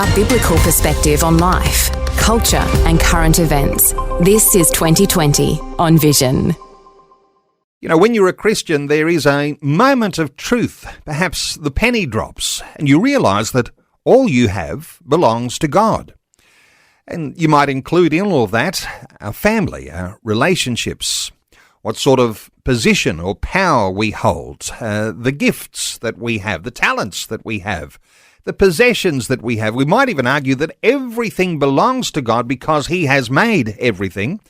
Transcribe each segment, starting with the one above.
A biblical perspective on life, culture and current events. This is 2020 on Vision. You know, when you're a Christian, there is a moment of truth. Perhaps the penny drops and you realise that all you have belongs to God. And you might include in all of that our family, our relationships, what sort of position or power we hold, the gifts that we have, the talents that we have, the possessions that we have. We might even argue that everything belongs to God because He has made everything.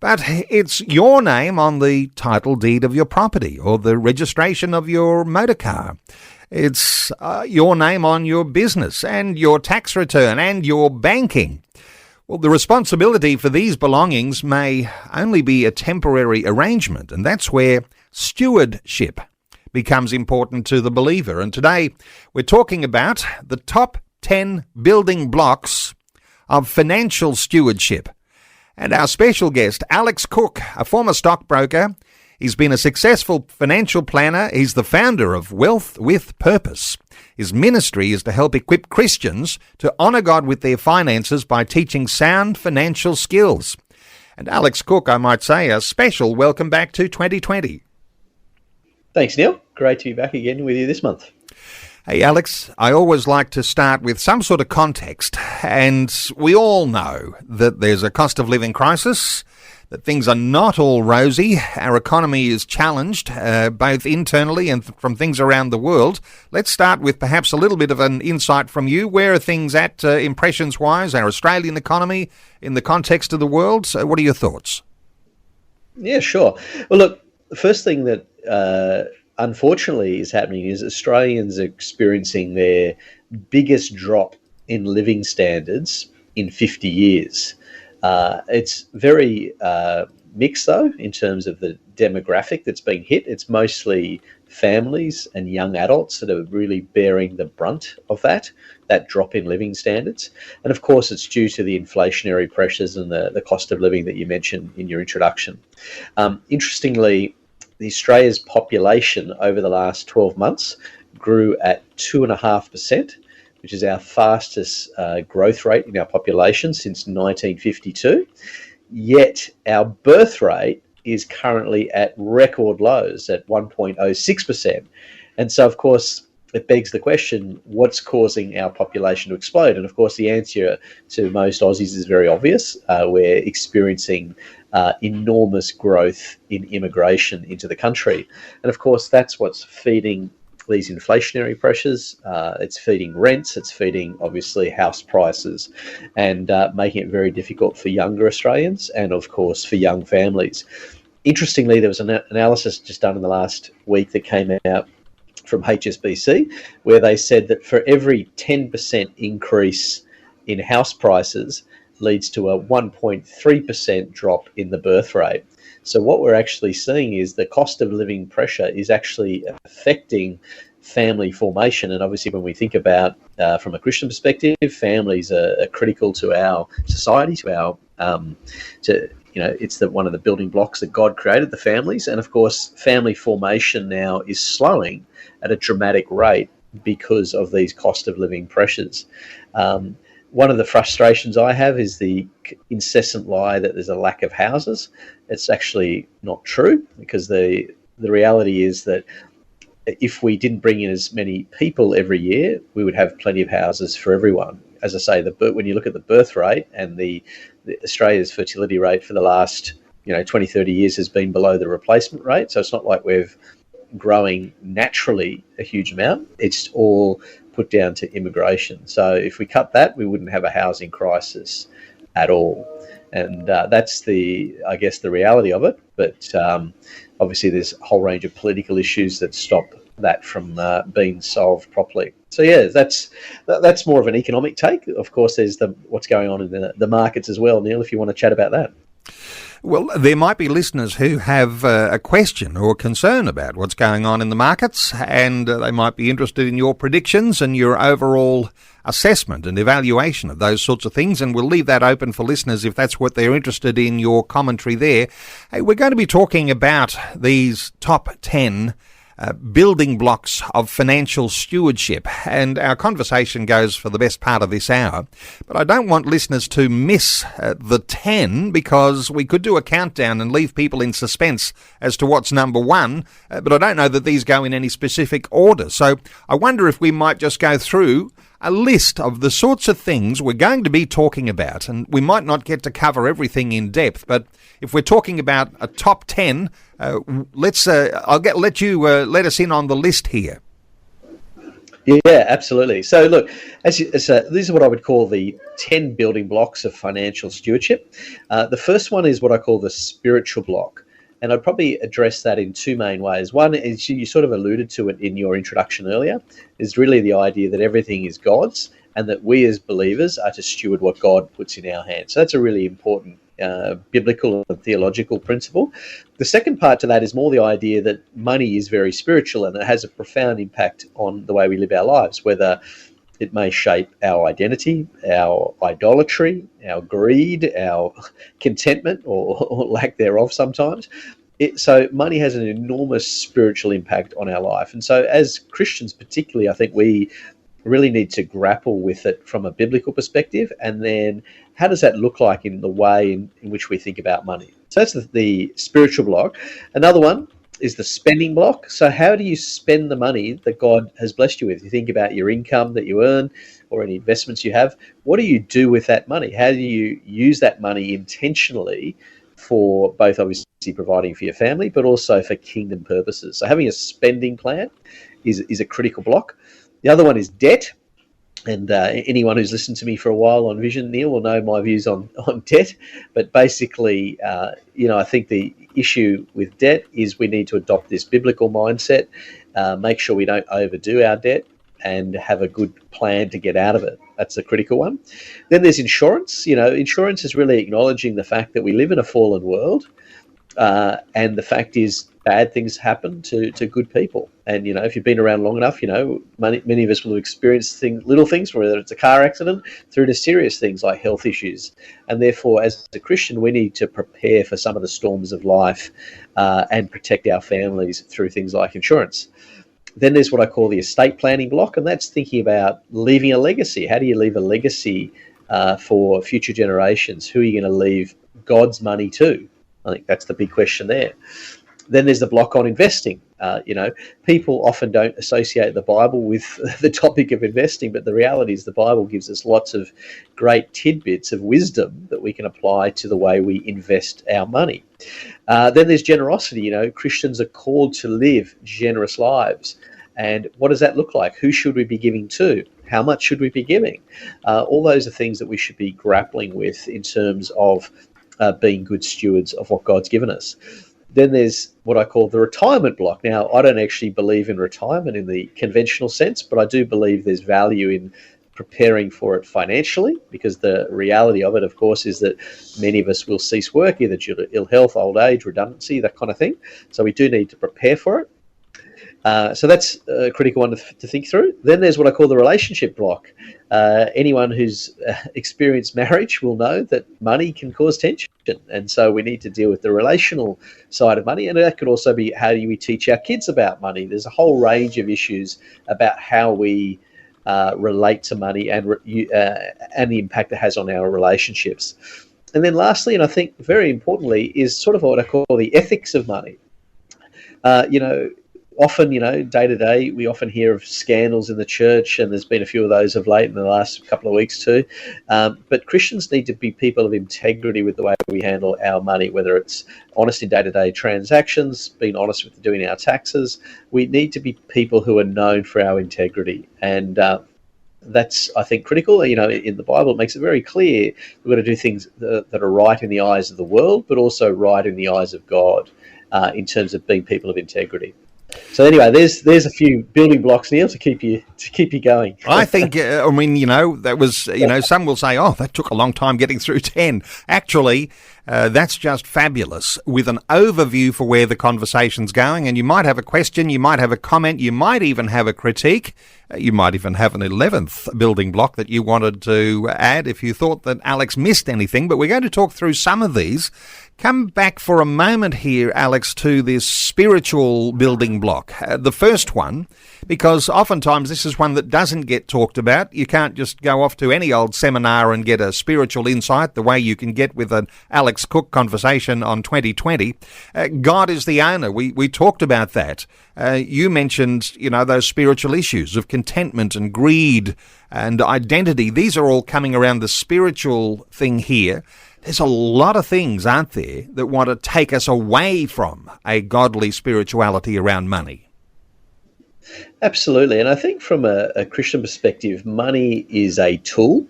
But it's your name on the title deed of your property or the registration of your motor car. It's your name on your business and your tax return and your banking. Well, the responsibility for these belongings may only be a temporary arrangement, and that's where stewardship becomes important to the believer. And today we're talking about the top 10 building blocks of financial stewardship. And our special guest, Alex Cook, a former stockbroker. He's been a successful financial planner. He's the founder of Wealth with Purpose. His ministry is to help equip Christians to honour God with their finances by teaching sound financial skills. And Alex Cook, I might say, a special welcome back to 2020. Thanks, Neil. Great to be back again with you this month. Hey, Alex, I always like to start with some sort of context, and we all know that there's a cost of living crisis, that things are not all rosy. Our economy is challenged, both internally and from things around the world. Let's start with perhaps a little bit of an insight from you. Where are things at, impressions-wise, our Australian economy in the context of the world? So what are your thoughts? Yeah, sure. Well, look, the first thing that unfortunately is happening is Australians are experiencing their biggest drop in living standards in 50 years. It's very mixed, though, in terms of the demographic that's being hit. It's mostly families and young adults that are really bearing the brunt of that drop in living standards. And, of course, it's due to the inflationary pressures and the cost of living that you mentioned in your introduction. Interestingly, Australia's population over the last 12 months grew at 2.5%, which is our fastest growth rate in our population since 1952. Yet our birth rate is currently at record lows at 1.06%. And so, of course, it begs the question, what's causing our population to explode? And, of course, the answer to most Aussies is very obvious. We're experiencing enormous growth in immigration into the country. And, of course, that's what's feeding these inflationary pressures. It's feeding rents, it's feeding, obviously, house prices, and making it very difficult for younger Australians and, of course, for young families. Interestingly, there was an analysis just done in the last week that came out from HSBC, where they said that for every 10% increase in house prices leads to a 1.3% drop in the birth rate. So what we're actually seeing is the cost of living pressure is actually affecting family formation. And obviously when we think about, from a Christian perspective, families are critical to our society, it's one of the building blocks that God created, the families. And of course, family formation now is slowing at a dramatic rate because of these cost of living pressures. One of the frustrations I have is the incessant lie that there's a lack of houses. It's actually not true, because the reality is that if we didn't bring in as many people every year, we would have plenty of houses for everyone. As I say, when you look at the birth rate and the Australia's fertility rate for the last 20, 30 years has been below the replacement rate. So it's not like we're growing naturally a huge amount. It's all put down to immigration. So if we cut that, we wouldn't have a housing crisis at all. And that's the reality of it. But obviously there's a whole range of political issues that stop that from being solved properly. So yeah, that's more of an economic take. Of course, there's what's going on in the markets as well, Neil, if you want to chat about that. Well, there might be listeners who have a question or concern about what's going on in the markets, and they might be interested in your predictions and your overall assessment and evaluation of those sorts of things, and we'll leave that open for listeners if that's what they're interested in, your commentary there. Hey, we're going to be talking about these top 10 building blocks of financial stewardship. And our conversation goes for the best part of this hour. But I don't want listeners to miss the 10, because we could do a countdown and leave people in suspense as to what's number one. But I don't know that these go in any specific order. So I wonder if we might just go through a list of the sorts of things we're going to be talking about. And we might not get to cover everything in depth, but if we're talking about a top 10, let us in on the list here. Yeah, absolutely. So look, these are what I would call the 10 building blocks of financial stewardship. The first one is what I call the spiritual block. And I'd probably address that in two main ways. One is, you sort of alluded to it in your introduction earlier, is really the idea that everything is God's and that we as believers are to steward what God puts in our hands. So that's a really important biblical and theological principle. The second part to that is more the idea that money is very spiritual and it has a profound impact on the way we live our lives, whether it may shape our identity, our idolatry, our greed, our contentment or lack thereof sometimes. So money has an enormous spiritual impact on our life. And so as Christians particularly, I think we really need to grapple with it from a biblical perspective. And then how does that look like in the way in which we think about money? So that's the spiritual block. Another one is the spending block. So how do you spend the money that God has blessed you with? You think about your income that you earn or any investments you have. What do you do with that money? How do you use that money intentionally for both obviously providing for your family, but also for kingdom purposes? So having a spending plan is a critical block. The other one is debt. And anyone who's listened to me for a while on Vision, Neil, will know my views on debt. But basically, I think the issue with debt is we need to adopt this biblical mindset, make sure we don't overdo our debt, and have a good plan to get out of it. That's a critical one. Then there's insurance. Insurance is really acknowledging the fact that we live in a fallen world. And the fact is, bad things happen to good people. And, if you've been around long enough, many of us will have experienced little things, whether it's a car accident, through to serious things like health issues. And therefore, as a Christian, we need to prepare for some of the storms of life and protect our families through things like insurance. Then there's what I call the estate planning block, and that's thinking about leaving a legacy. How do you leave a legacy for future generations? Who are you going to leave God's money to? I think that's the big question there. Then there's the block on investing. People often don't associate the Bible with the topic of investing, but the reality is the Bible gives us lots of great tidbits of wisdom that we can apply to the way we invest our money. Then there's generosity. Christians are called to live generous lives. And what does that look like? Who should we be giving to? How much should we be giving? All those are things that we should be grappling with in terms of being good stewards of what God's given us. Then there's what I call the retirement block. Now, I don't actually believe in retirement in the conventional sense, but I do believe there's value in preparing for it financially, because the reality of it, of course, is that many of us will cease work, either due to ill health, old age, redundancy, that kind of thing. So we do need to prepare for it. So that's a critical one to think through. Then there's what I call the relationship block. Anyone who's experienced marriage will know that money can cause tension. And so we need to deal with the relational side of money. And that could also be, how do we teach our kids about money? There's a whole range of issues about how we relate to money and the impact it has on our relationships. And then lastly, and I think very importantly, is sort of what I call the ethics of money. Often, day to day, we often hear of scandals in the church, and there's been a few of those of late in the last couple of weeks too. But Christians need to be people of integrity with the way we handle our money, whether it's honest in day-to-day transactions, being honest with doing our taxes. We need to be people who are known for our integrity. And that's, I think, critical. In the Bible, it makes it very clear we've got to do things that are right in the eyes of the world, but also right in the eyes of God in terms of being people of integrity. So anyway, there's a few building blocks, Neil, to keep you going. I think, that was, some will say, oh, that took a long time getting through 10. Actually, That's just fabulous, with an overview for where the conversation's going. And you might have a question, you might have a comment, you might even have a critique. You might even have an 11th building block that you wanted to add if you thought that Alex missed anything. But we're going to talk through some of these. Come back for a moment here, Alex, to this spiritual building block. The first one, because oftentimes this is one that doesn't get talked about. You can't just go off to any old seminar and get a spiritual insight the way you can get with an Alex Cook conversation on 2020. God is the owner. We talked about that. You mentioned, those spiritual issues of contentment and greed and identity. These are all coming around the spiritual thing here. There's a lot of things, aren't there, that want to take us away from a godly spirituality around money. Absolutely. And I think from a Christian perspective, money is a tool.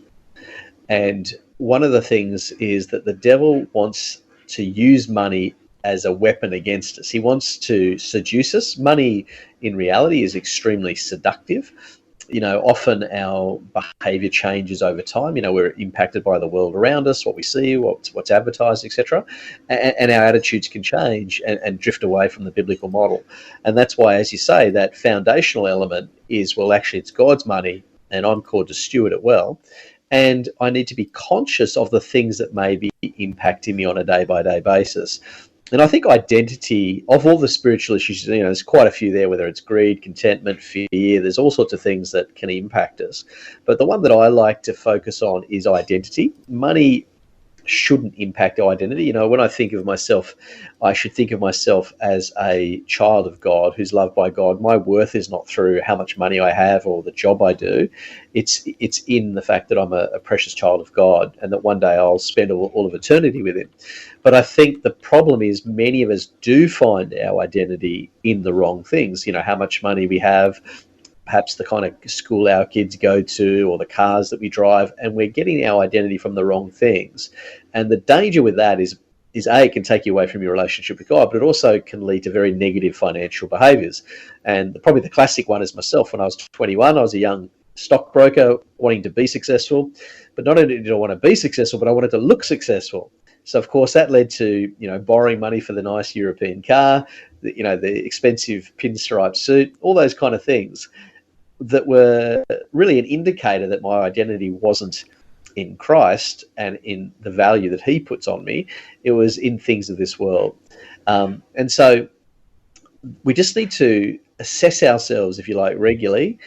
And one of the things is that the devil wants to use money as a weapon against us. He wants to seduce us. Money, in reality, is extremely seductive. Often our behaviour changes over time. We're impacted by the world around us, what we see, what's advertised, etc. And our attitudes can change and drift away from the biblical model. And that's why, as you say, that foundational element is, well, actually, it's God's money, and I'm called to steward it well. And I need to be conscious of the things that may be impacting me on a day-by-day basis. And I think identity, of all the spiritual issues, there's quite a few there, whether it's greed, contentment, fear, there's all sorts of things that can impact us. But the one that I like to focus on is identity. Money shouldn't impact our identity. When I think of myself, I should think of myself as a child of God who's loved by God. My worth is not through how much money I have or the job I do. It's in the fact that I'm a precious child of God, and that one day I'll spend all of eternity with him. But I think the problem is many of us do find our identity in the wrong things. How much money we have, perhaps the kind of school our kids go to, or the cars that we drive, and we're getting our identity from the wrong things. And the danger with that is it can take you away from your relationship with God, but it also can lead to very negative financial behaviours. And probably the classic one is myself. When I was 21, I was a young stockbroker wanting to be successful, but not only did I want to be successful, but I wanted to look successful. So, of course, that led to, borrowing money for the nice European car, the expensive pinstripe suit, all those kind of things that were really an indicator that my identity wasn't in Christ and in the value that he puts on me. It was in things of this world. And so we just need to assess ourselves, if you like, regularly,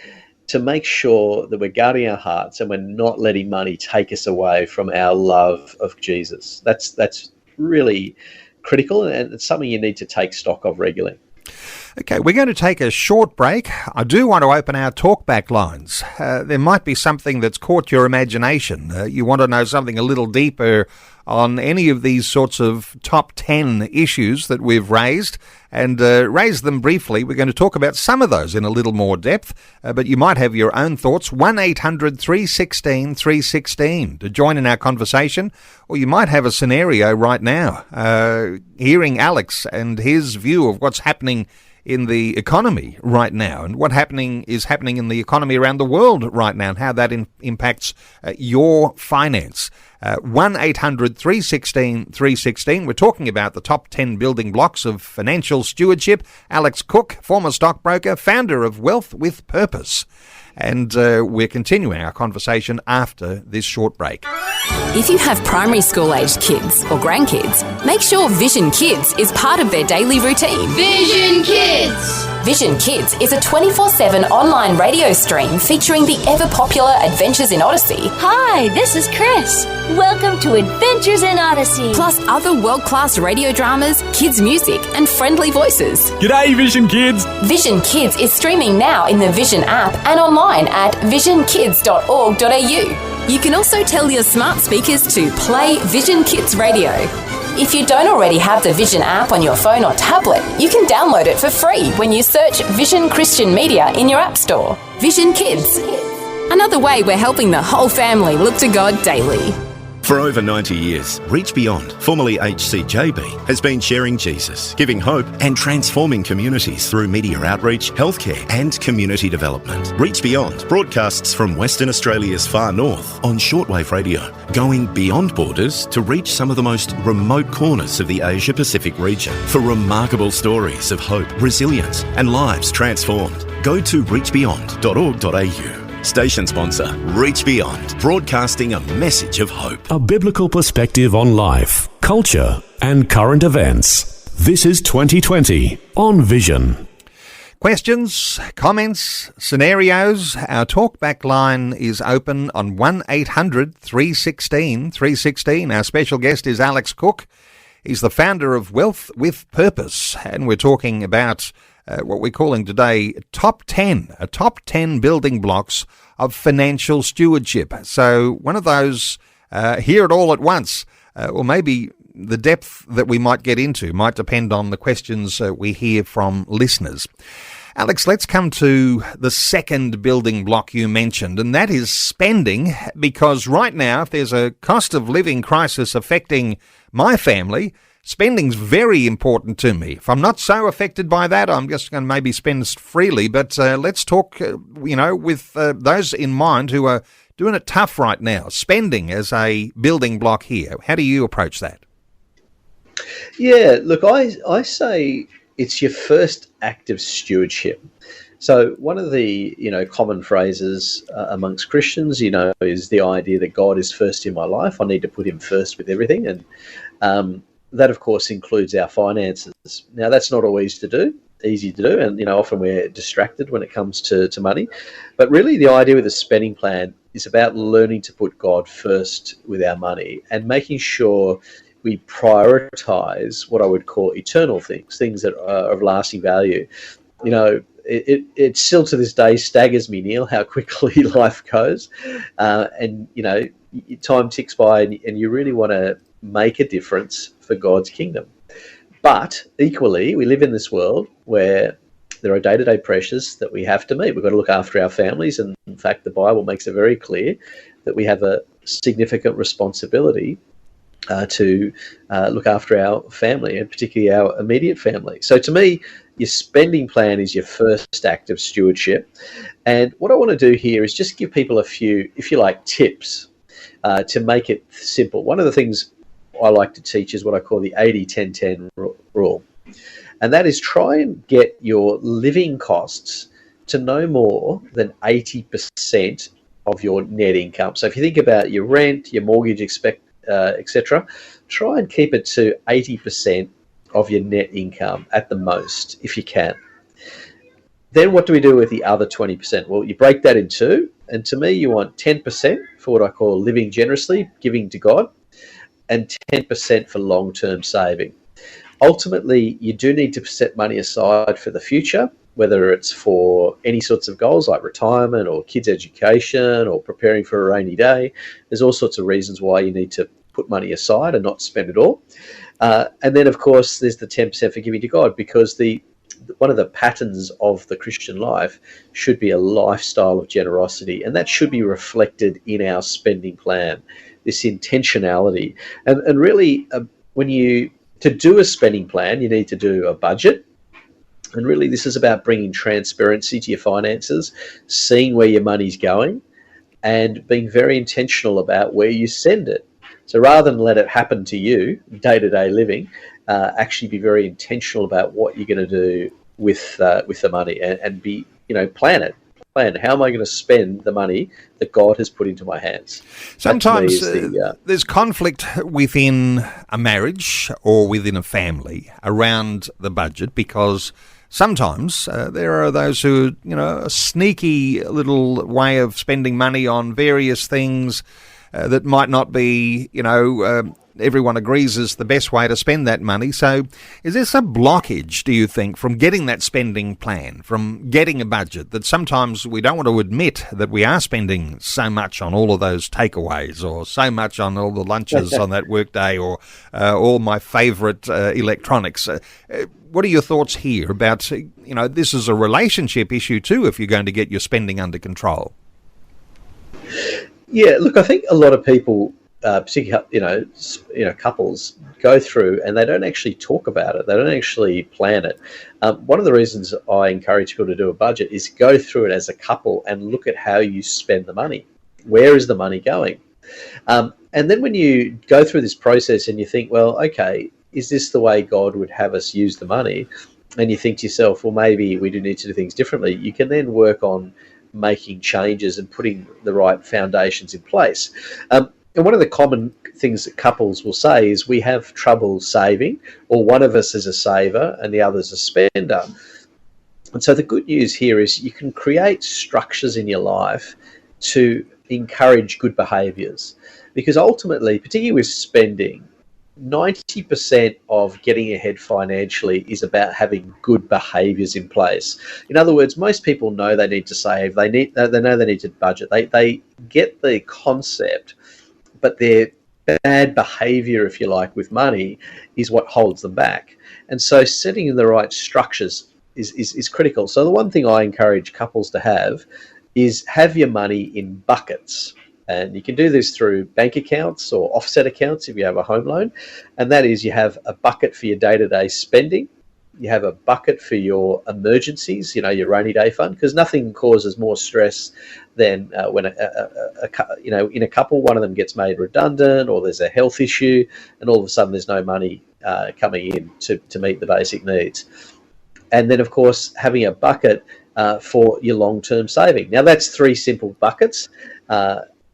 to make sure that we're guarding our hearts and we're not letting money take us away from our love of Jesus. That's really critical, and it's something you need to take stock of regularly. Okay, we're going to take a short break. I do want to open our talkback lines. There might be something that's caught your imagination. You want to know something a little deeper on any of these sorts of top 10 issues that we've raised, and raise them briefly. We're going to talk about some of those in a little more depth, but you might have your own thoughts. 1-800-316-316 to join in our conversation, or you might have a scenario right now, hearing Alex and his view of what's happening in the economy right now, and what is happening in the economy around the world right now, and how that impacts your finance. 1-800-316-316. We're talking about the top 10 building blocks of financial stewardship. Alex Cook, former stockbroker, founder of Wealth with Purpose. And we're continuing our conversation after this short break. If you have primary school-aged kids or grandkids, make sure Vision Kids is part of their daily routine. Vision Kids! Vision Kids is a 24/7 online radio stream featuring the ever-popular Adventures in Odyssey. Hi, this is Chris. Welcome to Adventures in Odyssey. Plus other world-class radio dramas, kids' music, and friendly voices. G'day, Vision Kids! Vision Kids is streaming now in the Vision app and online at visionkids.org.au. You can also tell your smart speakers to play Vision Kids Radio. If you don't already have the Vision app on your phone or tablet, you can download it for free when you search Vision Christian Media in your app store. Vision Kids. Another way we're helping the whole family look to God daily. For over 90 years, Reach Beyond, formerly HCJB, has been sharing Jesus, giving hope and transforming communities through media outreach, healthcare and community development. Reach Beyond broadcasts from Western Australia's far north on shortwave radio, going beyond borders to reach some of the most remote corners of the Asia-Pacific region for remarkable stories of hope, resilience and lives transformed. Go to reachbeyond.org.au. Station sponsor, Reach Beyond, broadcasting a message of hope. A biblical perspective on life, culture and current events. This is 2020 on Vision. Questions, comments, scenarios. Our talkback line is open on 1800 316 316. Our special guest is Alex Cook. He's the founder of Wealth with Purpose, and we're talking about what we're calling today top 10 building blocks of financial stewardship. So one of those, hear it all at once, or maybe the depth that we might get into might depend on the questions we hear from listeners. Alex, let's come to the second building block you mentioned, and that is spending, because right now, if there's a cost of living crisis affecting my family, spending's very important to me. If I'm not so affected by that, I'm just going to maybe spend freely. But let's talk, with those in mind who are doing it tough right now. Spending as a building block here. How do you approach that? Yeah, look, I say it's your first act of stewardship. So one of the, common phrases amongst Christians, is the idea that God is first in my life. I need to put him first with everything. And that, of course, includes our finances. Now, that's not always easy to do, and often we're distracted when it comes to money. But really, the idea with a spending plan is about learning to put God first with our money and making sure we prioritise what I would call eternal things that are of lasting value. It still to this day staggers me, Neil, how quickly life goes, and time ticks by, and you really want to make a difference for God's kingdom. But equally, we live in this world where there are day-to-day pressures that we have to meet. We've got to look after our families, and in fact, the Bible makes it very clear that we have a significant responsibility to look after our family, and particularly our immediate family. So to me, your spending plan is your first act of stewardship. And what I want to do here is just give people a few, if you like, tips to make it simple. One of the things I like to teach is what I call the 80-10-10 rule. And that is try and get your living costs to no more than 80% of your net income. So if you think about your rent, your mortgage, etc., try and keep it to 80% of your net income at the most, if you can. Then what do we do with the other 20%? Well, you break that in two. And to me, you want 10% for what I call living generously, giving to God, and 10% for long-term saving. Ultimately, you do need to set money aside for the future, whether it's for any sorts of goals like retirement or kids' education or preparing for a rainy day. There's all sorts of reasons why you need to put money aside and not spend it all. And then, of course, there's the 10% for giving to God, because one of the patterns of the Christian life should be a lifestyle of generosity, and that should be reflected in our spending plan, this intentionality. And really, to do a spending plan, you need to do a budget. And really, this is about bringing transparency to your finances, seeing where your money's going, and being very intentional about where you send it. So rather than let it happen to you, day-to-day living, actually be very intentional about what you're going to do with the money, and be, plan it. How am I going to spend the money that God has put into my hands? Sometimes there's conflict within a marriage or within a family around the budget, because sometimes there are those who, a sneaky little way of spending money on various things that might not be, everyone agrees is the best way to spend that money. So is there some blockage, do you think, from getting that spending plan, from getting a budget, that sometimes we don't want to admit that we are spending so much on all of those takeaways, or so much on all the lunches on that workday, or all my favourite electronics? What are your thoughts here about, this is a relationship issue too, if you're going to get your spending under control? Yeah, look, I think a lot of people particularly couples go through and they don't actually talk about it. They don't actually plan it. One of the reasons I encourage people to do a budget is go through it as a couple and look at how you spend the money. Where is the money going? And then when you go through this process and you think, well, okay, is this the way God would have us use the money? And you think to yourself, well, maybe we do need to do things differently. You can then work on making changes and putting the right foundations in place. And one of the common things that couples will say is we have trouble saving, or one of us is a saver and the other's a spender. And so the good news here is you can create structures in your life to encourage good behaviours. Because ultimately, particularly with spending, 90% of getting ahead financially is about having good behaviours in place. In other words, most people know they need to save. They know they need to budget. They get the concept, but their bad behaviour, if you like, with money is what holds them back. And so setting in the right structures is critical. So the one thing I encourage couples to have is have your money in buckets. And you can do this through bank accounts or offset accounts if you have a home loan. And that is, you have a bucket for your day-to-day spending. You have a bucket for your emergencies, your rainy day fund, because nothing causes more stress than when in a couple, one of them gets made redundant or there's a health issue and all of a sudden there's no money coming in to meet the basic needs. And then, of course, having a bucket for your long-term saving. Now, that's 3 simple buckets.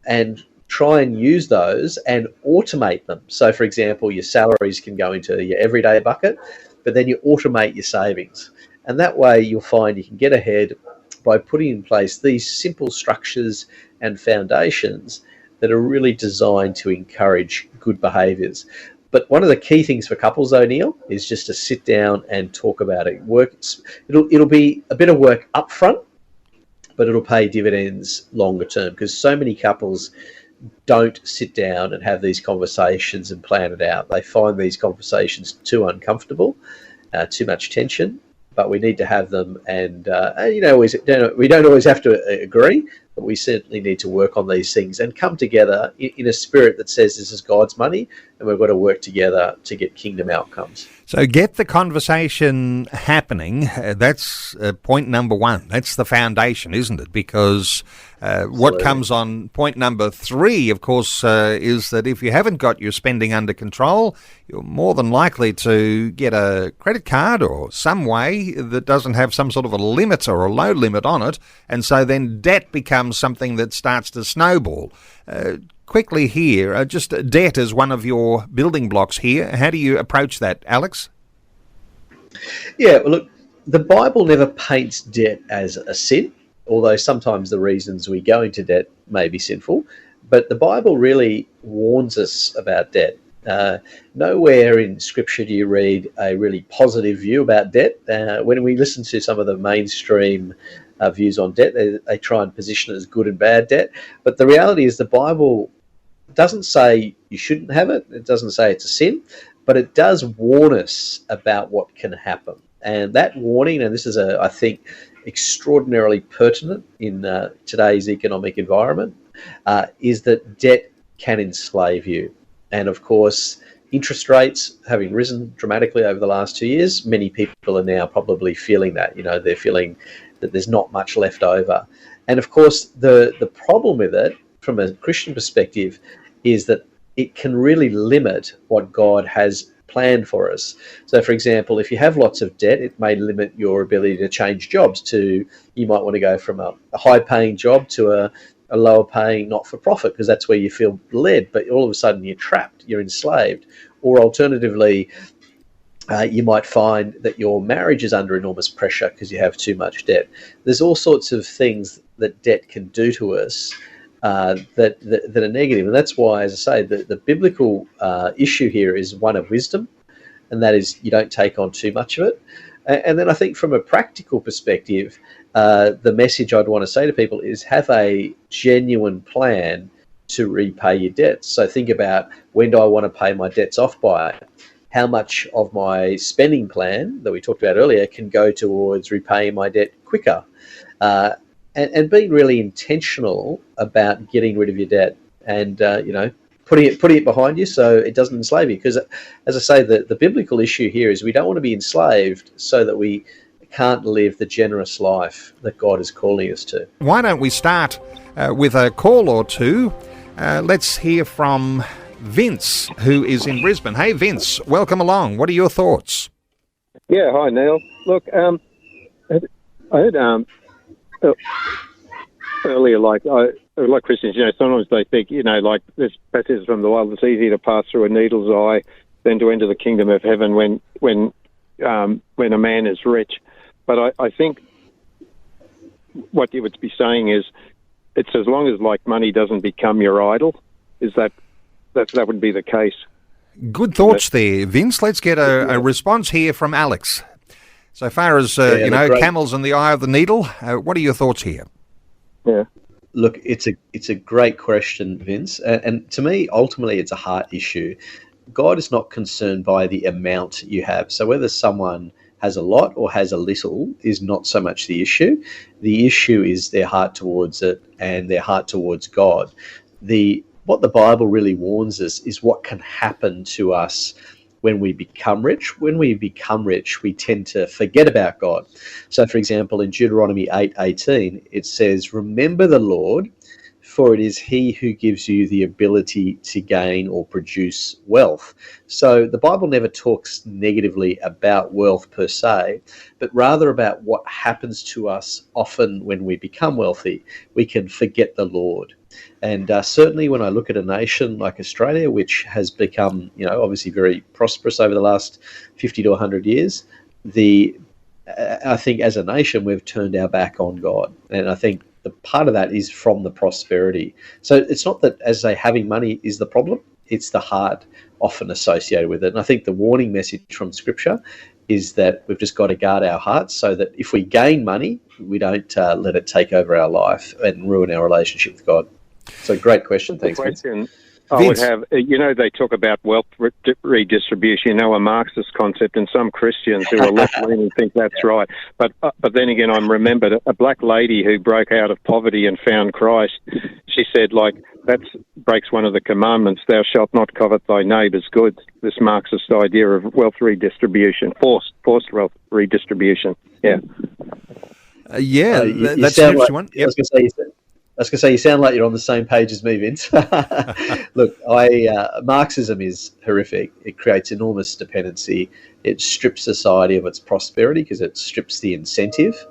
And try and use those and automate them. So, for example, your salaries can go into your everyday bucket, but then you automate your savings. And that way you'll find you can get ahead by putting in place these simple structures and foundations that are really designed to encourage good behaviours. But one of the key things for couples, though, Neil, is just to sit down and talk about it. It'll be a bit of work up front, but it'll pay dividends longer term, because so many couples don't sit down and have these conversations and plan it out. They find these conversations too uncomfortable, too much tension, but we need to have them. And we don't always have to agree, but we certainly need to work on these things and come together in a spirit that says this is God's money and we've got to work together to get kingdom outcomes. So get the conversation happening. That's point number 1. That's the foundation, isn't it? Because what comes on point number 3, of course, is that if you haven't got your spending under control, you're more than likely to get a credit card or some way that doesn't have some sort of a limit or a low limit on it. And so then debt becomes something that starts to snowball. Quickly here, just debt is one of your building blocks here. How do you approach that, Alex? Yeah, well, look, the Bible never paints debt as a sin, although sometimes the reasons we go into debt may be sinful. But the Bible really warns us about debt. Nowhere in Scripture do you read a really positive view about debt. When we listen to some of the mainstream views on debt, they try and position it as good and bad debt. But the reality is the Bible doesn't say you shouldn't have it. It doesn't say it's a sin, but it does warn us about what can happen. And that warning, and this is, I think, extraordinarily pertinent in today's economic environment, is that debt can enslave you. And of course, interest rates having risen dramatically over the last 2 years, many people are now probably feeling that. They're feeling that there's not much left over. And of course, the problem with it, from a Christian perspective, is that it can really limit what God has planned for us. So, for example, if you have lots of debt, it may limit your ability to change jobs. You might want to go from a high-paying job to a lower-paying not-for-profit, because that's where you feel led, but all of a sudden you're trapped, you're enslaved. Or alternatively, you might find that your marriage is under enormous pressure because you have too much debt. There's all sorts of things that debt can do to us that are negative. And that's why, as I say, the biblical issue here is one of wisdom, and that is you don't take on too much of it. And then I think from a practical perspective, the message I'd want to say to people is have a genuine plan to repay your debts. So think about, when do I want to pay my debts off by? How much of my spending plan that we talked about earlier can go towards repaying my debt quicker? And being really intentional about getting rid of your debt. And, putting it behind you so it doesn't enslave you. Because, as I say, the biblical issue here is we don't want to be enslaved so that we can't live the generous life that God is calling us to. Why don't we start with a call or two? Let's hear from Vince, who is in Brisbane. Hey, Vince, welcome along. What are your thoughts? Yeah, hi, Neil. Look, I heard earlier, like Christians, sometimes they think, like this passage from the Bible, it's easier to pass through a needle's eye than to enter the kingdom of heaven when a man is rich. But I think what you would be saying is, it's as long as money doesn't become your idol, that would be the case. Good thoughts there, Vince. Let's get a response here from Alex. So far as, camels in the eye of the needle, what are your thoughts here? Yeah. Look, it's a great question, Vince. And to me, ultimately, it's a heart issue. God is not concerned by the amount you have. So whether someone has a lot or has a little is not so much the issue. The issue is their heart towards it and their heart towards God. What the Bible really warns us is what can happen to us when we become rich. When we become rich, we tend to forget about God. So, for example, in Deuteronomy 8:18, it says, "Remember the Lord, for it is he who gives you the ability to gain or produce wealth." So the Bible never talks negatively about wealth per se, but rather about what happens to us often when we become wealthy. We can forget the Lord. And certainly when I look at a nation like Australia, which has become, obviously very prosperous over the last 50 to 100 years, I think as a nation, we've turned our back on God. And I think the part of that is from the prosperity. So it's not that, as I say, having money is the problem, it's the heart often associated with it. And I think the warning message from Scripture is that we've just got to guard our hearts so that if we gain money, we don't let it take over our life and ruin our relationship with God. So great question. Thanks, Vince. I would have, they talk about wealth redistribution, a Marxist concept, and some Christians who are left-leaning think that's right. But then again, I'm remembered a black lady who broke out of poverty and found Christ. She said, that breaks one of the commandments, thou shalt not covet thy neighbour's goods, this Marxist idea of wealth redistribution, forced wealth redistribution. Yeah. That's an interesting one. Yep. I was going to say, you sound like you're on the same page as me, Vince. Look, Marxism is horrific. It creates enormous dependency. It strips society of its prosperity because it strips the incentive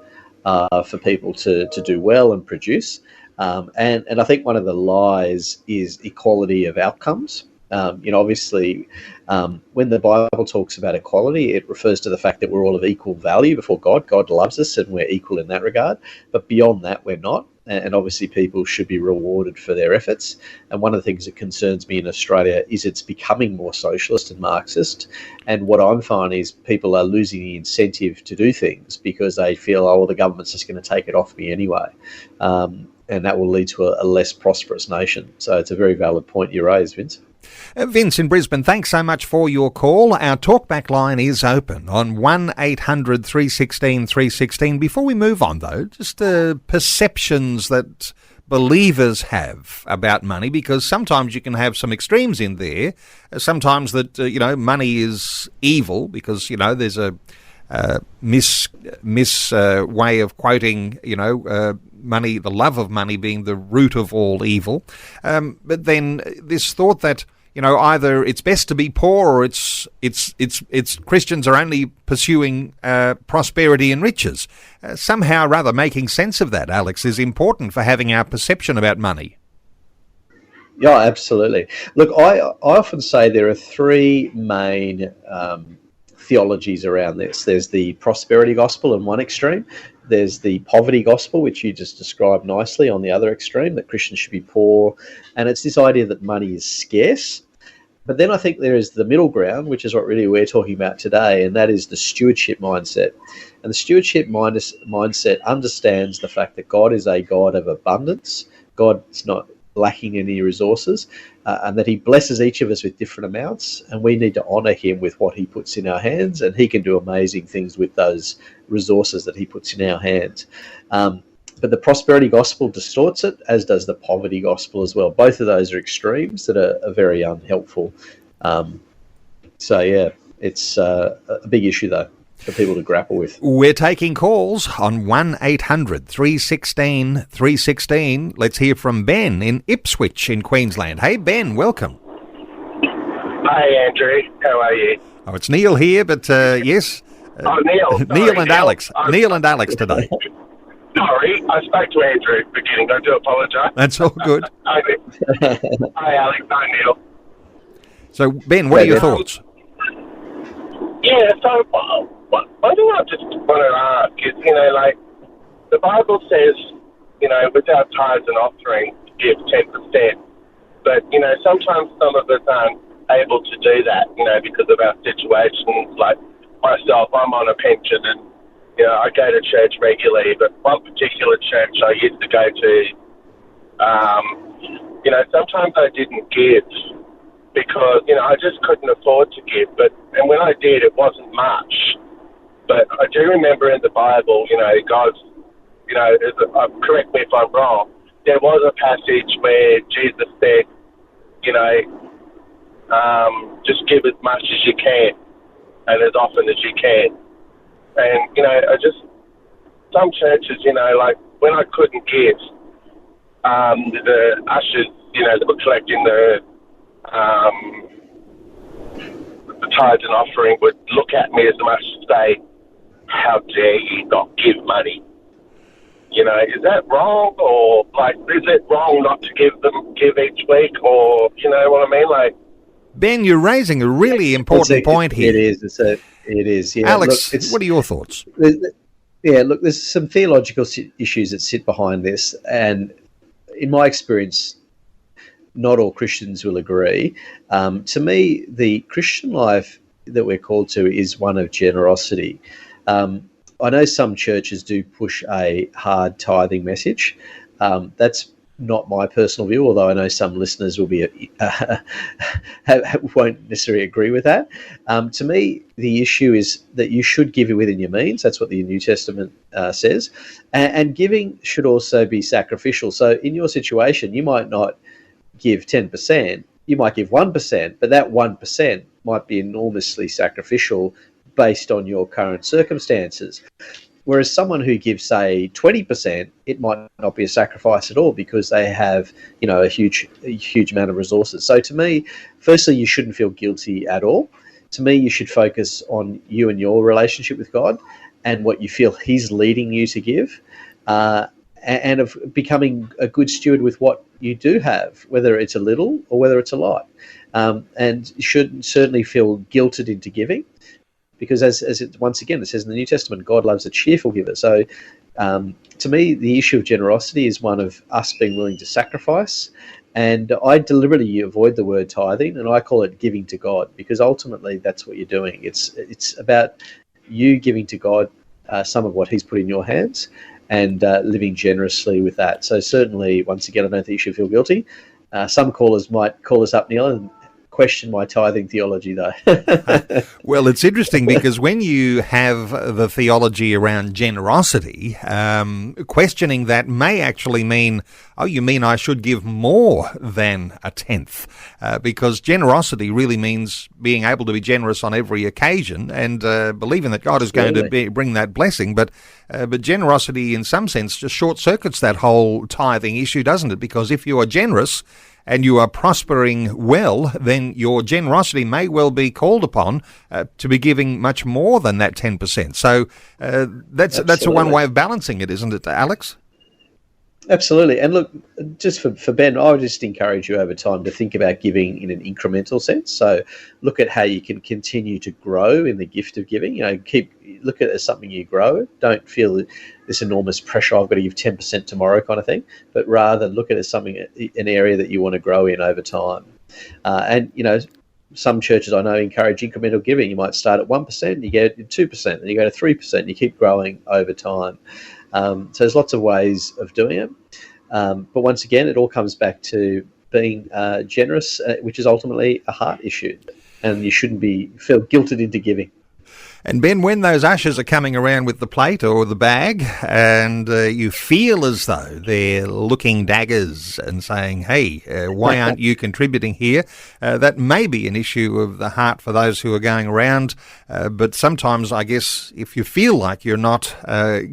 for people to do well and produce. And I think one of the lies is equality of outcomes. Obviously, when the Bible talks about equality, it refers to the fact that we're all of equal value before God. God loves us and we're equal in that regard. But beyond that, we're not. And obviously people should be rewarded for their efforts. And one of the things that concerns me in Australia is it's becoming more socialist and Marxist. And what I'm finding is people are losing the incentive to do things because they feel, the government's just going to take it off me anyway. And that will lead to a less prosperous nation. So it's a very valid point you raised, Vince. Vince in Brisbane, thanks so much for your call. Our talkback line is open on 1-800 316 316. Before we move on, though, just perceptions that believers have about money, because sometimes you can have some extremes in there. Sometimes that, money is evil because, there's a way of quoting, money, the love of money being the root of all evil. But then this thought that, either it's best to be poor or it's Christians are only pursuing prosperity and riches. Somehow rather making sense of that, Alex, is important for having our perception about money. Yeah, absolutely. Look, I often say there are three main theologies around this. There's the prosperity gospel in one extreme. There's the poverty gospel, which you just described nicely, on the other extreme, that Christians should be poor. And it's this idea that money is scarce. But then I think there is the middle ground, which is what really we're talking about today, and that is the stewardship mindset. And the stewardship mindset understands the fact that God is a God of abundance. God's not lacking any resources, and that he blesses each of us with different amounts, and we need to honour him with what he puts in our hands, and he can do amazing things with those resources that he puts in our hands. But But the prosperity gospel distorts it, as does the poverty gospel as well. Both of those are extremes that are very unhelpful. So, yeah, it's a big issue, though, for people to grapple with. We're taking calls on 1800 316 316. Let's hear from Ben in Ipswich in Queensland. Hey, Ben, welcome. Hi, Andrew. How are you? Oh, it's Neil here, but yes. Neil. Neil and Alex. Neil and Alex today. Sorry, I spoke to Andrew at the beginning. I do apologise. That's all good. Hi, Alex. Hi, Neil. So, Ben, what are your thoughts? Yeah, so one thing I just want to ask is, the Bible says, without tithes and offering, give 10%. But, sometimes some of us aren't able to do that, because of our situations. Like myself, I'm on a pension and, I go to church regularly, but one particular church I used to go to, sometimes I didn't give because, I just couldn't afford to give. And when I did, it wasn't much. But I do remember in the Bible, God's, correct me if I'm wrong, there was a passage where Jesus said, just give as much as you can and as often as you can. And, some churches, like when I couldn't give, the ushers, that were collecting the tithes and offering would look at me as much to say, how dare you not give money? Is that wrong? Or, is it wrong not to give each week? Or, you know what I mean? Ben, you're raising a really important point here. It is. It is. Yeah. Alex, look, what are your thoughts? There's some theological issues that sit behind this. And in my experience, not all Christians will agree. To me, the Christian life that we're called to is one of generosity. I know some churches do push a hard tithing message. That's not my personal view, although I know some listeners will be won't necessarily agree with that. To me, the issue is that you should give within your means. That's what the New Testament says. And giving should also be sacrificial. So in your situation, you might not give 10%, you might give 1%, but that 1% might be enormously sacrificial based on your current circumstances. Whereas someone who gives, say, 20%, it might not be a sacrifice at all because they have, a huge amount of resources. So to me, firstly, you shouldn't feel guilty at all. To me, you should focus on you and your relationship with God and what you feel He's leading you to give, and of becoming a good steward with what you do have, whether it's a little or whether it's a lot. And you shouldn't certainly feel guilted into giving. Because as it, once again, it says in the New Testament, God loves a cheerful giver. So to me, the issue of generosity is one of us being willing to sacrifice. And I deliberately avoid the word tithing, and I call it giving to God, because ultimately that's what you're doing. It's about you giving to God some of what He's put in your hands and living generously with that. So certainly, once again, I don't think you should feel guilty. Some callers might call us up, Neil, and question my tithing theology, though. Well, it's interesting because when you have the theology around generosity, questioning that may actually mean, oh, you mean I should give more than a tenth? Because generosity really means being able to be generous on every occasion and believing that God is going to bring that blessing. But generosity, in some sense, just short-circuits that whole tithing issue, doesn't it? Because if you are generous and you are prospering well, then your generosity may well be called upon to be giving much more than that 10%. So that's a one way of balancing it, isn't it, Alex? Absolutely. And look, just for Ben, I would just encourage you over time to think about giving in an incremental sense. So look at how you can continue to grow in the gift of giving. Look at it as something you grow. Don't feel this enormous pressure, I've got to give 10% tomorrow kind of thing, but rather look at it as something, an area that you want to grow in over time. And some churches I know encourage incremental giving. You might start at 1%, you get 2%, and you go to 3%, and you keep growing over time. So there's lots of ways of doing it. But once again, it all comes back to being generous, which is ultimately a heart issue, and you shouldn't feel guilted into giving. And Ben, when those ushers are coming around with the plate or the bag and you feel as though they're looking daggers and saying, hey, why aren't you contributing here? That may be an issue of the heart for those who are going around. But sometimes, I guess, if you feel like you're not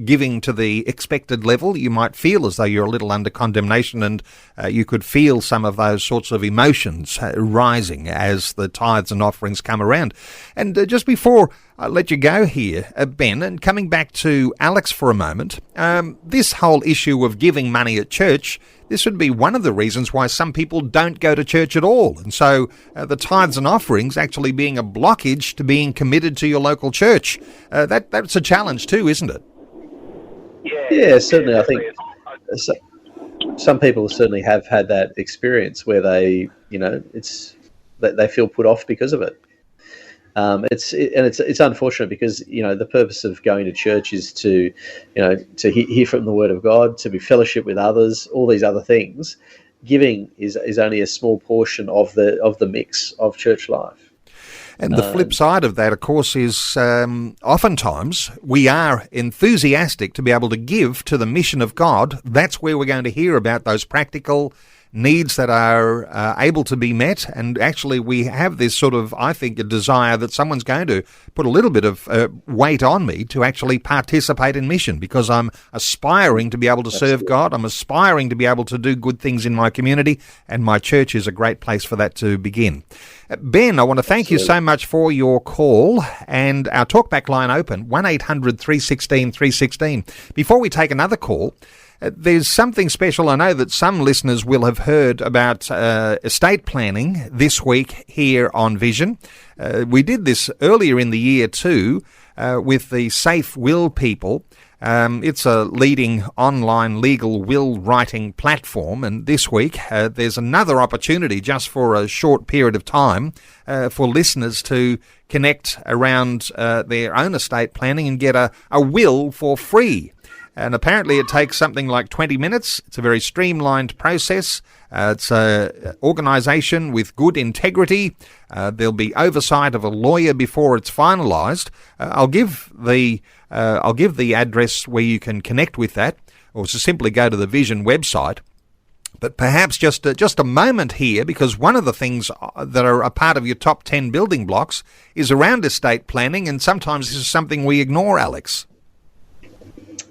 giving to the expected level, you might feel as though you're a little under condemnation, and you could feel some of those sorts of emotions rising as the tithes and offerings come around. And just before I'll let you go here, Ben, and coming back to Alex for a moment, this whole issue of giving money at church, this would be one of the reasons why some people don't go to church at all. And so the tithes and offerings actually being a blockage to being committed to your local church. That's a challenge too, isn't it? Yeah, certainly. I think some people certainly have had that experience where they feel put off because of it. It's unfortunate because the purpose of going to church is to hear from the Word of God, to be fellowship with others, all these other things. Giving is only a small portion of the mix of church life. And the flip side of that, of course, is oftentimes we are enthusiastic to be able to give to the mission of God. That's where we're going to hear about those practical needs that are able to be met. And actually we have this sort of, I think, a desire that someone's going to put a little bit of weight on me to actually participate in mission, because I'm aspiring to be able to serve God. I'm aspiring to be able to do good things in my community, and my church is a great place for that to begin. Ben, I want to thank you so much for your call, and our talkback line open, 1800 316 316. Before we take another call, there's something special. I know that some listeners will have heard about estate planning this week here on Vision. We did this earlier in the year too with the Safe Will people. It's a leading online legal will writing platform, and this week there's another opportunity just for a short period of time for listeners to connect around their own estate planning and get a will for free. And apparently it takes something like 20 minutes. It's a very streamlined process. It's an organisation with good integrity. There'll be oversight of a lawyer before it's finalised. I'll give the address where you can connect with that, or to simply go to the Vision website. But perhaps just a moment here, because one of the things that are a part of your top 10 building blocks is around estate planning, and sometimes this is something we ignore, Alex.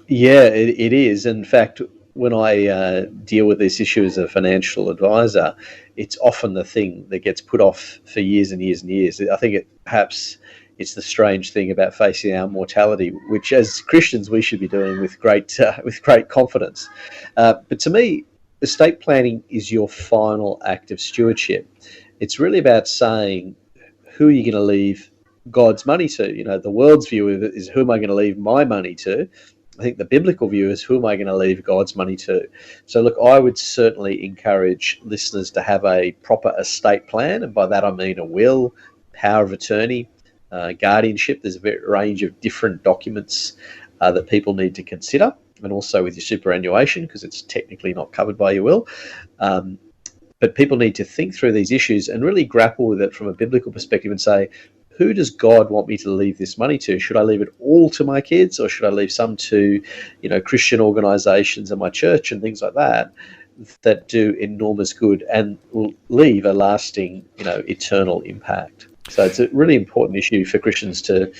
Yeah, it is. In fact, when I deal with this issue as a financial advisor, it's often the thing that gets put off for years and years and years. I think perhaps it's the strange thing about facing our mortality, which as Christians we should be doing with great confidence. But to me, estate planning is your final act of stewardship. It's really about saying, who are you going to leave God's money to? The world's view of it is, who am I going to leave my money to? I think the biblical view is, who am I going to leave God's money to? So look, I would certainly encourage listeners to have a proper estate plan. And by that I mean a will, power of attorney, guardianship. There's a range of different documents that people need to consider. And also with your superannuation, because it's technically not covered by your will. But people need to think through these issues and really grapple with it from a biblical perspective and say, who does God want me to leave this money to? Should I leave it all to my kids, or should I leave some to, Christian organisations and my church and things like that do enormous good and will leave a lasting, eternal impact? So it's a really important issue for Christians to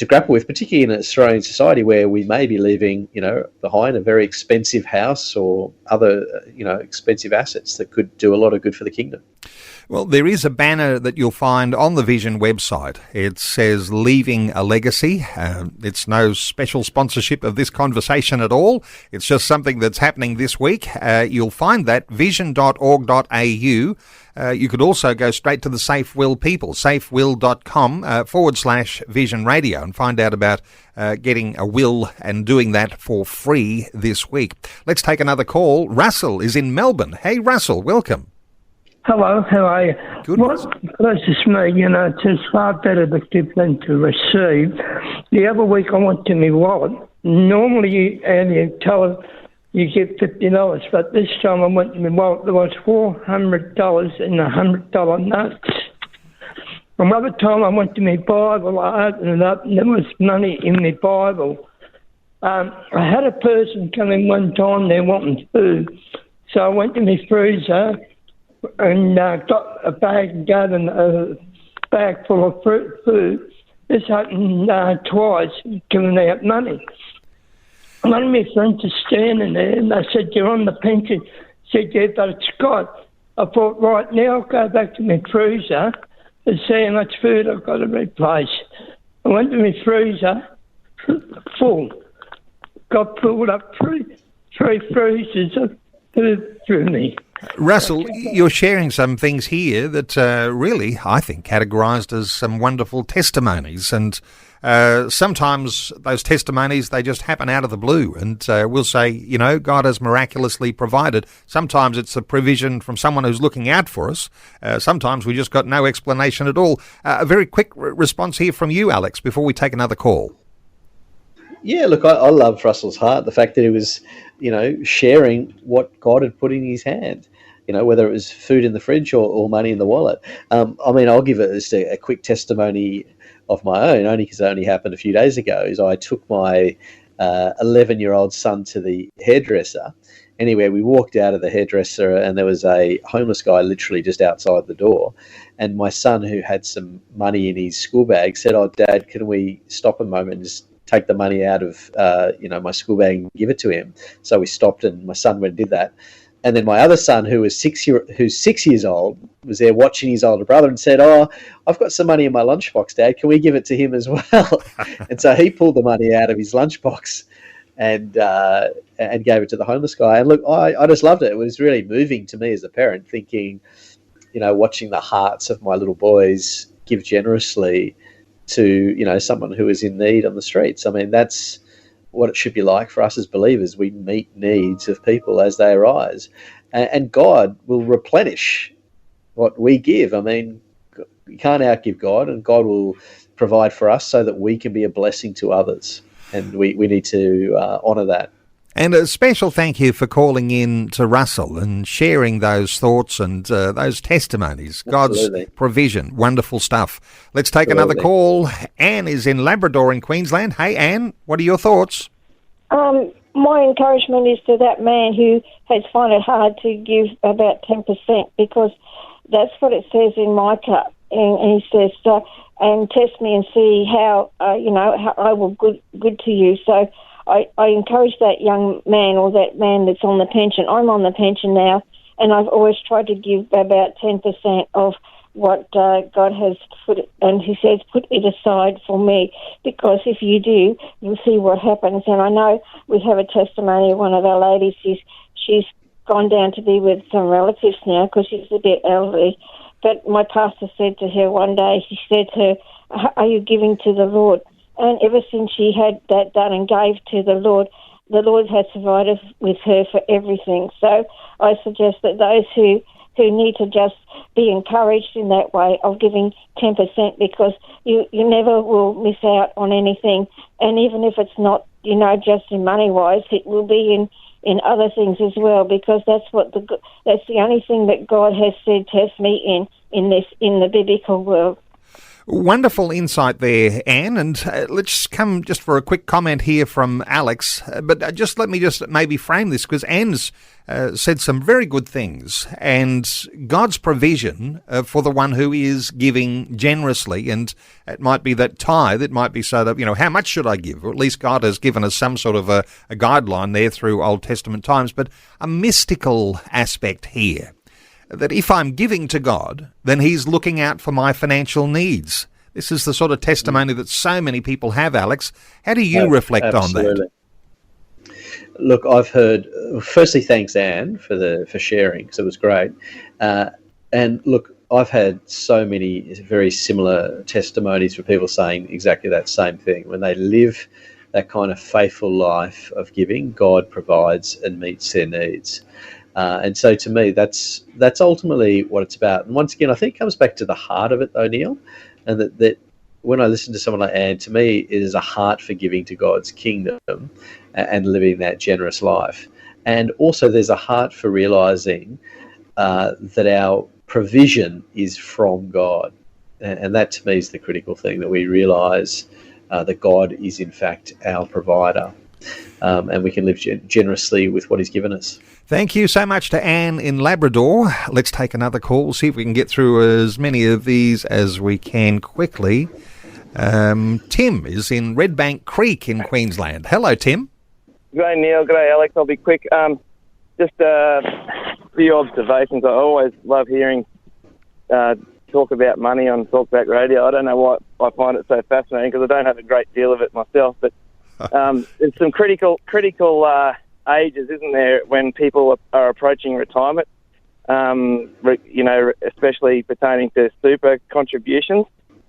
grapple with, particularly in an Australian society where we may be leaving, behind a very expensive house or other, expensive assets that could do a lot of good for the kingdom. Well, there is a banner that you'll find on the Vision website. It says Leaving a Legacy. It's no special sponsorship of this conversation at all. It's just something that's happening this week. You'll find that vision.org.au. You could also go straight to the Safe Will people, safewill.com/Vision Radio, and find out about getting a will and doing that for free this week. Let's take another call. Russell is in Melbourne. Hey, Russell, welcome. Hello, how are you? Good. What blesses me, it's far better to give than to receive. The other week I went to my wallet. Normally you tell her you get $50, but this time I went to my wallet. There was $400 in $100 notes. Another time I went to my Bible, I opened it up and there was money in my Bible. I had a person come in one time, they wanting food. So I went to my freezer and got a bag and gave them a bag full of food. This happened twice, giving out money. One of my friends was standing there and I said, "You're on the pension." He said, "Yeah, but it's God." I thought, right, now I'll go back to my freezer and see how much food I've got to replace. I went to my freezer, full. Got pulled up three freezers of food through me. Russell, you're sharing some things here that really, I think, categorised as some wonderful testimonies. And sometimes those testimonies, they just happen out of the blue. And we'll say, you know, God has miraculously provided. Sometimes it's a provision from someone who's looking out for us. Sometimes we just got no explanation at all. A very quick response here from you, Alex, before we take another call. Yeah, look, I love Russell's heart, the fact that he was, you know, sharing what God had put in his hand, you know, whether it was food in the fridge or money in the wallet. I mean, I'll give it just a quick testimony of my own, only because it only happened a few days ago, is I took my 11-year-old son to the hairdresser. Anyway, we walked out of the hairdresser and there was a homeless guy literally just outside the door. And my son, who had some money in his school bag, said, "Oh, Dad, can we stop a moment and just take the money out of, my school bag and give it to him?" So we stopped and my son went and did that. And then my other son, who's 6 years old, was there watching his older brother and said, "Oh, I've got some money in my lunchbox, Dad. Can we give it to him as well?" And so he pulled the money out of his lunchbox and gave it to the homeless guy. And look, I just loved it. It was really moving to me as a parent, thinking, you know, watching the hearts of my little boys give generously to, you know, someone who is in need on the streets. I mean, that's what it should be like for us as believers. We meet needs of people as they arise, and God will replenish what we give. I mean, you can't outgive God, and God will provide for us so that we can be a blessing to others, and we need to honour that. And a special thank you for calling in to Russell and sharing those thoughts and those testimonies. Absolutely. God's provision. Wonderful stuff. Let's take Absolutely. another call. Anne is in Labrador in Queensland. Hey, Anne, what are your thoughts? My encouragement is to that man who has found it hard to give about 10%, because that's what it says in Micah. And he says, and test me and see how I will good to you. So I encourage that young man, or that man that's on the pension. I'm on the pension now, and I've always tried to give about 10% of what God has put, and he says, put it aside for me, because if you do, you'll see what happens. And I know we have a testimony of one of our ladies. She's gone down to be with some relatives now because she's a bit elderly. But my pastor said to her one day, he said to her, "Are you giving to the Lord?" And ever since she had that done and gave to the Lord has provided with her for everything. So I suggest that those who need to just be encouraged in that way of giving 10%, because you never will miss out on anything. And even if it's not, you know, just in money-wise, it will be in other things as well, because that's the only thing that God has said, test me in the biblical world. Wonderful insight there, Anne. And let's come just for a quick comment here from Alex. But let me maybe frame this, because Anne's said some very good things. And God's provision for the one who is giving generously, and it might be that tithe, it might be so that, you know, how much should I give? Or at least God has given us some sort of a guideline there through Old Testament times. But a mystical aspect here, that if I'm giving to God, then he's looking out for my financial needs. This is the sort of testimony that so many people have, Alex. How do you reflect on that? Look, I've heard, firstly, thanks, Anne, for sharing, because it was great. And look, I've had so many very similar testimonies for people saying exactly that same thing. When they live that kind of faithful life of giving, God provides and meets their needs. And so to me, that's ultimately what it's about. And once again, I think it comes back to the heart of it, though, Neil, and that when I listen to someone like Anne, to me, it is a heart for giving to God's kingdom and living that generous life. And also there's a heart for realising that our provision is from God. And that to me is the critical thing, that we realise that God is in fact our provider, and we can live generously with what He's given us. Thank you so much to Anne in Labrador. Let's take another call, see if we can get through as many of these as we can quickly. Tim is in Redbank Creek in Queensland. Hello, Tim. G'day, Neil. G'day, Alex. I'll be quick. Just a few observations. I always love hearing talk about money on Talkback Radio. I don't know why I find it so fascinating, because I don't have a great deal of it myself. But there's some critical ages, isn't there, when people are approaching retirement, especially pertaining to super contributions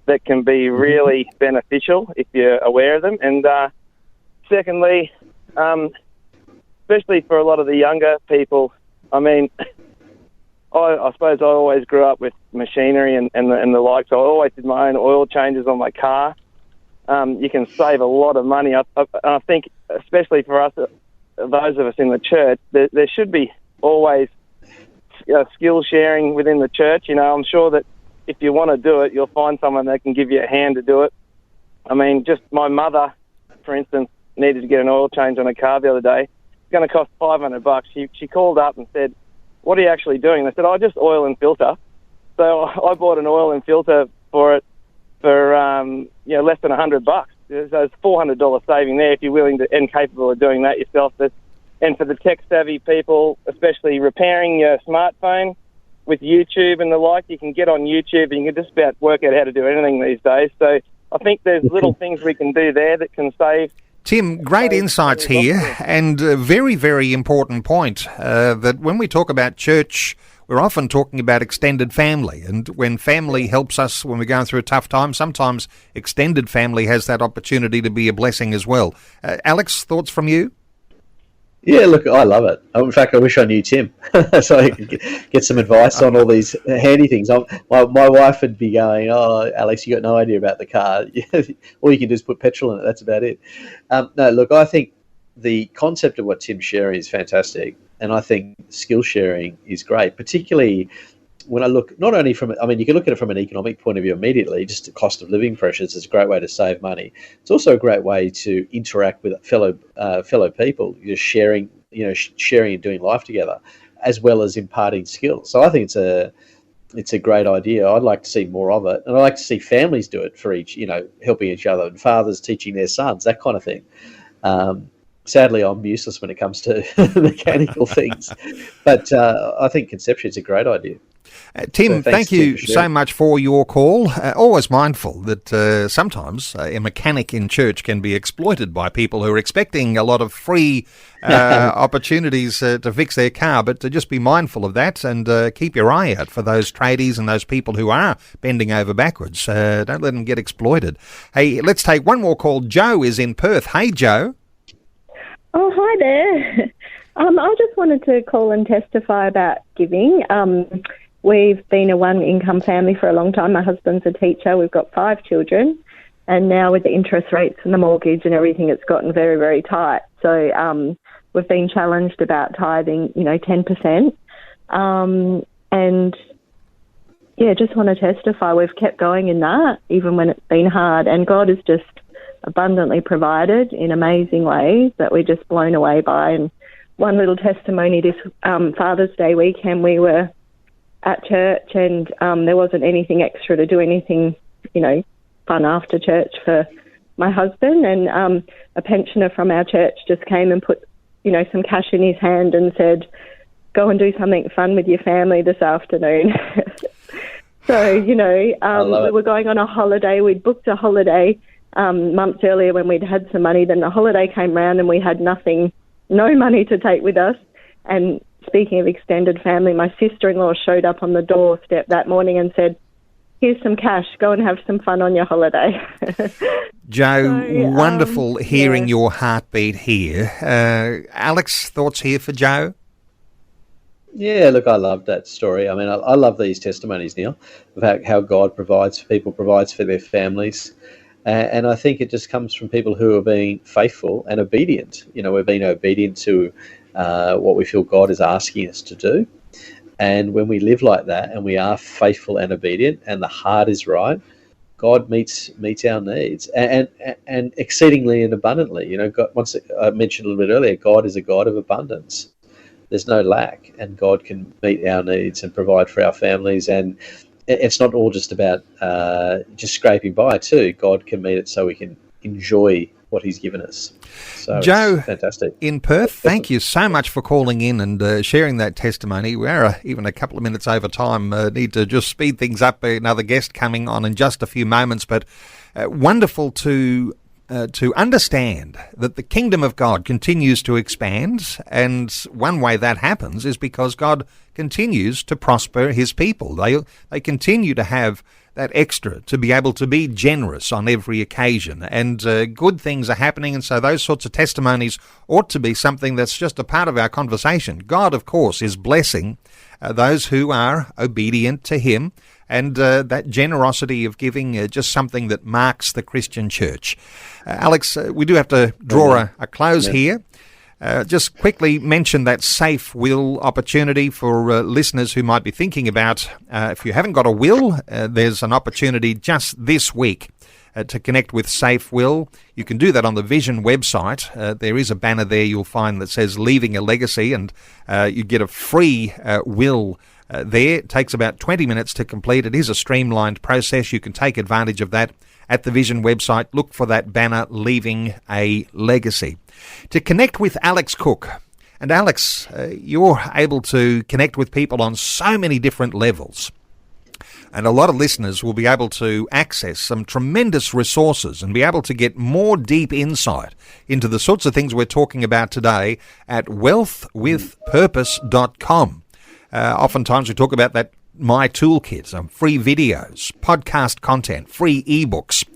that can be really beneficial if you're aware of them. And secondly, especially for a lot of the younger people, I mean, I suppose I always grew up with machinery and the like, so I always did my own oil changes on my car. You can save a lot of money. I think, especially for us, those of us in the church, there should be always skill sharing within the church. I'm sure that if you want to do it, you'll find someone that can give you a hand to do it. I mean, just my mother, for instance, needed to get an oil change on her car the other day. It's going to cost $500. She called up and said, "What are you actually doing?" I said, "Oh, just oil and filter." So I bought an oil and filter for it for less than $100. So it's $400 saving there if you're willing to and capable of doing that yourself. And for the tech-savvy people, especially repairing your smartphone with YouTube and the like, you can get on YouTube and you can just about work out how to do anything these days. So I think there's little things we can do there that can save. Tim, great insights here, and a very, very important point, that when we talk about church, we're often talking about extended family, and when family helps us when we're going through a tough time, sometimes extended family has that opportunity to be a blessing as well. Alex, thoughts from you? Yeah, look, I love it. In fact, I wish I knew Tim so I could get some advice on all these handy things. My wife would be going, "Oh, Alex, you got no idea about the car. All you can do is put petrol in it. That's about it." No, look, I think the concept of what Tim's sharing is fantastic, and I think skill sharing is great, particularly when I look not only from, I mean, you can look at it from an economic point of view immediately, just the cost of living pressures is a great way to save money. It's also a great way to interact with fellow people, you're sharing and doing life together, as well as imparting skills. So I think it's a great idea. I'd like to see more of it, and I like to see families do it for each, helping each other, and fathers teaching their sons, that kind of thing. Sadly, I'm useless when it comes to mechanical things, but I think conceptually it's a great idea. Tim, thank you so much for your call. Always mindful that sometimes a mechanic in church can be exploited by people who are expecting a lot of free opportunities to fix their car, but to just be mindful of that and keep your eye out for those tradies and those people who are bending over backwards. Don't let them get exploited. Hey, let's take one more call. Joe is in Perth. Hey, Joe. Oh, hi there. I just wanted to call and testify about giving. We've been a one-income family for a long time. My husband's a teacher. We've got 5 children. And now with the interest rates and the mortgage and everything, it's gotten very, very tight. So we've been challenged about tithing, 10%. And, yeah, just want to testify. We've kept going in that, even when it's been hard. And God has just abundantly provided in amazing ways that we're just blown away by. And one little testimony, this Father's Day weekend, we were at church and there wasn't anything extra to do anything, fun after church for my husband. And a pensioner from our church just came and put, some cash in his hand and said, "Go and do something fun with your family this afternoon." So, we were going on a holiday. We'd booked a holiday months earlier when we'd had some money. Then the holiday came round and we had nothing, no money to take with us. And speaking of extended family, my sister-in-law showed up on the doorstep that morning and said, "Here's some cash. Go and have some fun on your holiday." Joe, wonderful hearing your heartbeat here. Alex, thoughts here for Joe? Yeah, look, I love that story. I mean, I love these testimonies, Neil, about how God provides for people, provides for their families. And I think it just comes from people who are being faithful and obedient. We're being obedient to what we feel God is asking us to do. And when we live like that and we are faithful and obedient and the heart is right, God meets our needs and exceedingly and abundantly. You know, God, once I mentioned a little bit earlier, God is a God of abundance. There's no lack, and God can meet our needs and provide for our families. And it's not all just about just scraping by too. God can meet it so we can enjoy what he's given us. So Joe, it's fantastic. In Perth, thank you so much for calling in and sharing that testimony. We're even a couple of minutes over time. Need to just speed things up. Another guest coming on in just a few moments, but wonderful to understand that the kingdom of God continues to expand, and one way that happens is because God continues to prosper his people. They continue to have that extra to be able to be generous on every occasion, and good things are happening, and so those sorts of testimonies ought to be something that's just a part of our conversation. God, of course, is blessing those who are obedient to him, and that generosity of giving just something that marks the Christian church. Alex, we do have to draw a close here. Just quickly mention that Safe Will opportunity for listeners who might be thinking about, if you haven't got a will, there's an opportunity just this week to connect with Safe Will. You can do that on the Vision website. There is a banner there you'll find that says Leaving a Legacy, and you get a free will there. It takes about 20 minutes to complete. It is a streamlined process. You can take advantage of that at the Vision website. Look for that banner, Leaving a Legacy. To connect with Alex Cook. And Alex, you're able to connect with people on so many different levels. And a lot of listeners will be able to access some tremendous resources and be able to get more deep insight into the sorts of things we're talking about today at wealthwithpurpose.com. Oftentimes we talk about that My Toolkit, some free videos, podcast content, free ebooks.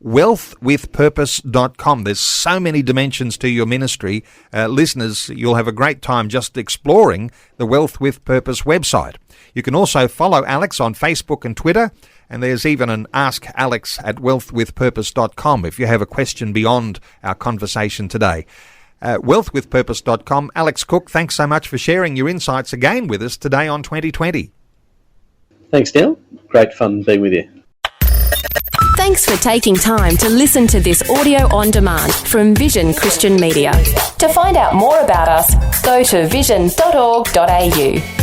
Wealthwithpurpose.com. There's so many dimensions to your ministry. Listeners, you'll have a great time just exploring the Wealth with Purpose website. You can also follow Alex on Facebook and Twitter, and there's even an Ask Alex at wealthwithpurpose.com if you have a question beyond our conversation today. Wealthwithpurpose.com. Alex Cook, thanks so much for sharing your insights again with us today on 2020. Thanks, Neil. Great fun being with you. Thanks for taking time to listen to this audio on demand from Vision Christian Media. To find out more about us, go to vision.org.au.